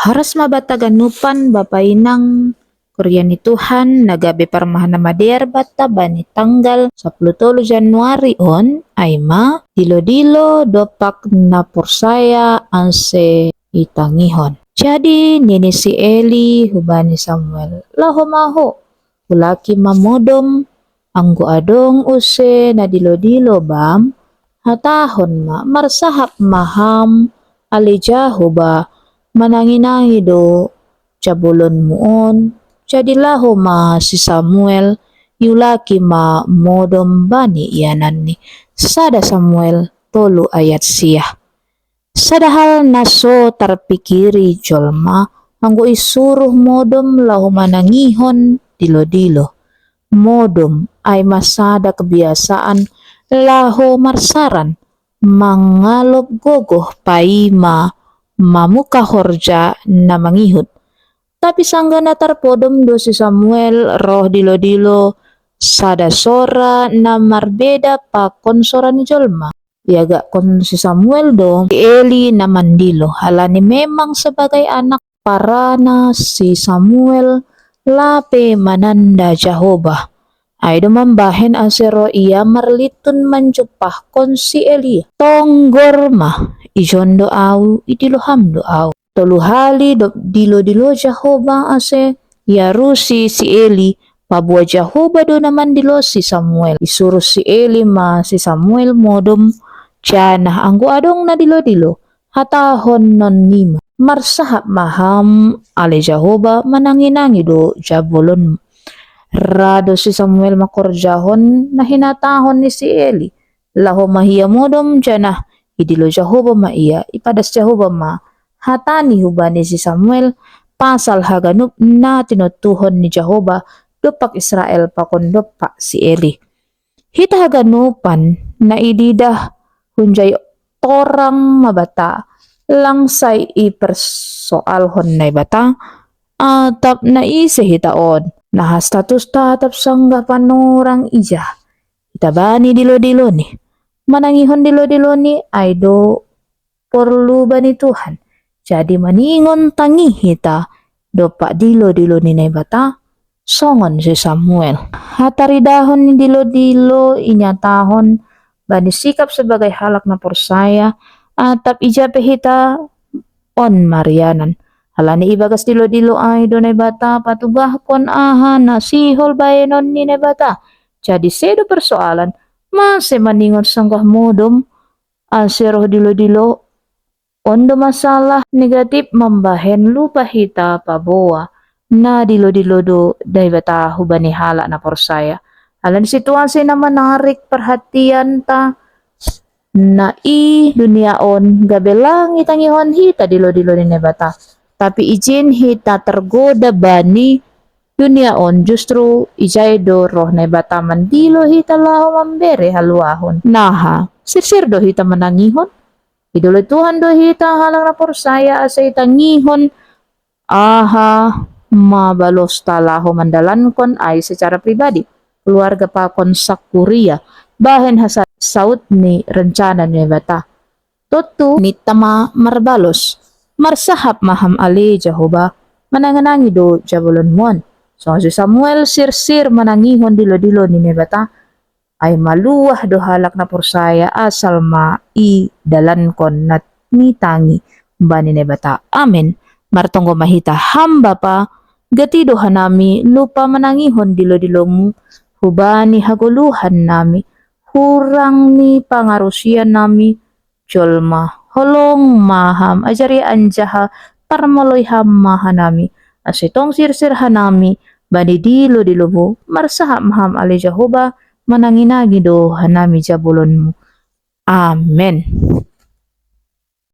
Haras mabataganupan bapainang Korean ni Tuhan nagabi parmahan na mader bata bani tanggal 10 Januari on ay dilo-dilo dopak na porsaya anse itangihon. Jadi nini si Eli hubani Samuel lahomaho ulaki mamodom anggo adong use na dilo-dilo bam hatahon marsahap maham alijaho ba mananginangi do jabulon muon. Jadilah si Samuel yulaki modom bani ianan ni sada Samuel 3 ayat siya. Sadahal naso terpikiri jolma anggo isuruh modom lahu manangihon dilo-dilo. Modom ay masada kebiasaan lahu marsaran mangalop gogoh paima mamuka horja na mangihut. Tapi sangga na tarpodom do si Samuel roh dilo-dilo sada sora na marbeda pa kon sora ni jolma. Yaga kon si Samuel do Eli na mandilo halani memang sebagai anak para na si Samuel lape mananda Jehovah. Ay dumambahen asero iya marlitun manjupah kon si Eli. Tonggor ijon do au idiloham do au. Toluhali dilo-dilo Jehovah ase yarusi si Eli pabua Jehovah do naman dilo si Samuel. Isuruh si Eli si Samuel modom jana anggo adong na dilo-dilo hatahon non nima. Marsahap maham ale Jehovah mananginangi do jabulon. Rado si Samuel makorjahon na hinatahon ni si Eli. Laho mahiya modom jana idilo Jehovah iya ipadas Jehovah hatani hubani si Samuel pasal haganup na tinutuhon ni Jehovah dupak Israel pakondop pa si Eli. Hita haganupan na ididah hunjay torang mabata langsay ipersoalhon na bata atap na ise hitaon na status tatap sangga panurang ija. Itabani dilo-dilo ni manangihon dilo-dilo ni ay do porlu bani Tuhan. Jadi maningon tangi hita dopak dilo-dilo ni bata songon si Samuel. Hataridahon ni dilo-dilo inyatahon bani sikap sebagai halak na porsaya atap ijape hita on marianan. Halani ibagas dilo-dilo ay do bata patugah kon aha na sihol bayenon ni bata. Jadi sedo persoalan masih maningon sanggah modom asero dilo-dilo ondo masalah negatif mambahen lupa hita paboa na dilo-dilo do dai bata hubani hala na porsaya. Alan situasi na menarik perhatian ta na duniaon gabelang itangihon hita dilo-dilo ni bata. Tapi izin hita tergoda bani duniaon justru ijay do roh na bata mandilo hita lao mambere haluahon. Naha sirsir do hita manangihon. Idolo Tuhan do hita halang na porsaya asa itangihon aha mabalos talaho mandalan kon ay secara pribadi keluarga pa kon sakuria bahen hasa saut ni rencana ni bata tutu mitama marbalos marsahap maham ali Jehovah mananganangi do jabulon mon. So si Samuel sirsir manangihon dilo-dilo ni bata ay maluwah do halak na porsaya asal dalan kon nat mitangi bani ne bata. Amen. Martonggo mahita hamba pa gatido hanami lupa manangihon dilo-dilo mu hubani haguluhan nami hurang ni pangarusian nami jolma holong maham ajari anjaha parmaloy mahanami asitong sirsir hanami bani dilo-dilo mu marsahap maham ali Jehovah mananginagi do hanami jabulon mu. Amen.